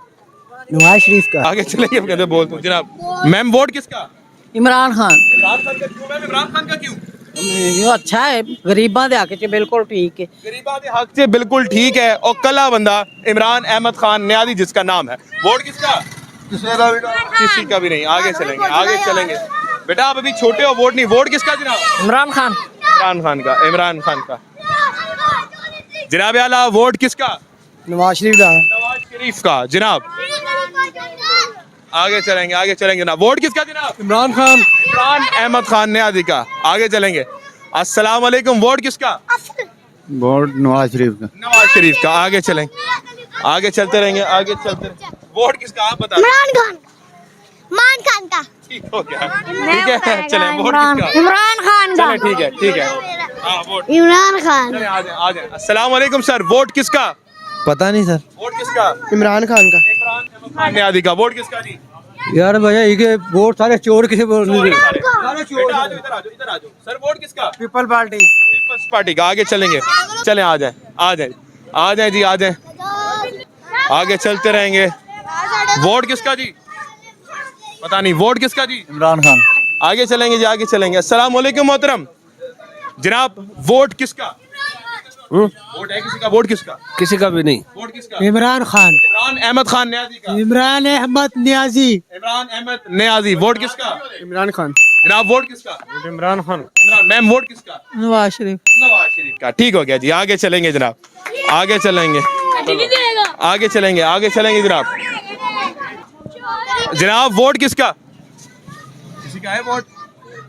नवाज शरीफ का। आगे चलेंगे। हम कहते बोलते हूँ जनाब। मैम वोट किसका? इमरान खान। इमरान खान का क्यों मैम? इमरान खान का क्यों? अच्छा है, गरीबा दे हक च बिल्कुल ठीक है। गरीबा के हक से बिल्कुल ठीक है। और कला बंदा इमरान अहमद खान न्याजी जिसका नाम है। वोट किसका? किसी का भी नहीं। आगे चलेंगे। बेटा आप अभी छोटे हो, वोट नहीं। वोट किसका जनाब? इमरान खान। इमरान खान का। जनाब आला वोट किसका? नवाज शरीफ का। नवाज शरीफ का जनाब। आगे चलेंगे जनाब। वोट किसका जनाब? इमरान खान। इमरान अहमद खान न्याजी का। आगे चलेंगे। अस्सलाम वालेकुम। वोट किसका? वोट नवाज शरीफ का। नवाज शरीफ का। आगे चलते रहेंगे। वोट किसका आप बता? इमरान खान का। ठीक हो गया। ठीक है चलें। वोट किसका? इमरान खान का। चलें ठीक है। हाँ वोट इमरान खान। चलें, आ जाए। अस्सलाम वालेकुम सर। वोट किसका? पता नहीं सर। वोट किसका? इमरान खान का। इमरान अहमद खान न्याजी का। वोट किसका जी? यार भैया ये वोट सारे चोर किसे बोल रहे हैं? सर वोट किसका? People party. पीपल्स पार्टी का। आगे चलेंगे, चलें, आ जाए आ जाए आ जाए जी, आ जाए, आगे चलते रहेंगे। वोट किसका जी? पता नहीं, वोट किसका जी? इमरान खान। आगे चलेंगे जी, आगे चलेंगे। अस्सलाम वालेकुम मोहतरम जनाब, वोट किसका? वोट है किसी का? वोट किसका? किसी का भी नहीं। वोट किसका? इमरान खान। इमरान अहमद खान न्याजी का। इमरान अहमद न्याजी। इमरान अहमद न्याजी। वोट किसका? इमरान खान। जनाब वोट किसका? इमरान खान। इमरान मैम, वोट किसका? नवाज शरीफ। नवाज शरीफ का। ठीक हो गया जी, आगे चलेंगे जनाब, आगे चलेंगे, आगे चलेंगे, आगे चलेंगे जनाब। जनाब वोट किसका? किसी का है वोट?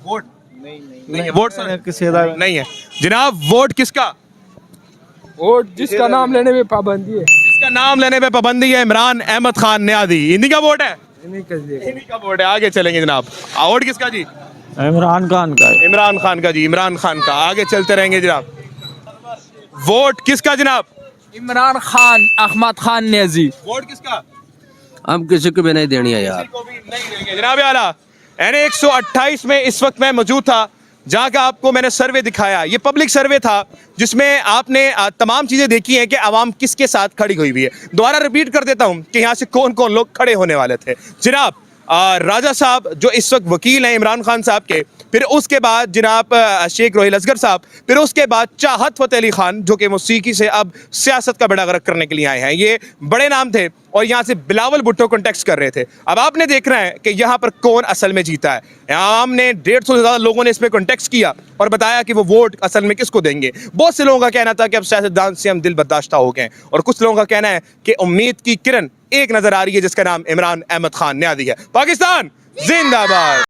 वोट नहीं है वोट सर, किसी का नहीं है जनाब। वोट किसका? वोट जिसका नाम लेने में पाबंदी है। जिसका नाम लेने पे पाबंदी है, इमरान अहमद खान न्याजी। इन्हीं का वोट है, इन्हीं का वोट है। आगे चलेंगे जनाब। वोट किसका जी? इमरान खान का। इमरान खान का जी, इमरान खान का। आगे चलते रहेंगे जनाब। वोट किसका जनाब? इमरान खान अहमद खान न्याजी। वोट किसका? हम किसी को भी नहीं देनी है यार। को भी नहीं देंगे जनाब आला। NA 128 में इस वक्त मैं मौजूद था, जहाँ का आपको मैंने सर्वे दिखाया। ये पब्लिक सर्वे था जिसमें आपने तमाम चीज़ें देखी हैं कि आवाम किसके साथ खड़ी हुई हुई है। दोबारा रिपीट कर देता हूँ कि यहाँ से कौन कौन लोग खड़े होने वाले थे। जनाब राजा साहब जो इस वक्त वकील हैं इमरान खान साहब के, फिर उसके बाद जनाब शेख रोहिल असगर साहब, फिर उसके बाद चाहत फतेह अली खान जो कि मौसीकी से अब सियासत का बेड़ा गर्क करने के लिए आए हैं। ये बड़े नाम थे और यहाँ से बिलावल भुट्टो कॉन्टेक्स्ट कर रहे थे। अब आपने देखना है कि यहाँ पर कौन असल में जीता है। आमने 150 से ज़्यादा लोगों ने इस पर कॉन्टेक्स्ट किया और बताया कि वो वोट असल में किसको देंगे। बहुत से लोगों का कहना था कि अब सियासतदान से हम दिल बर्दाश्ता हो गए, और कुछ लोगों का कहना है कि उम्मीद की किरण एक नजर आ रही है जिसका नाम इमरान अहमद खान न्याजी है। पाकिस्तान जिंदाबाद।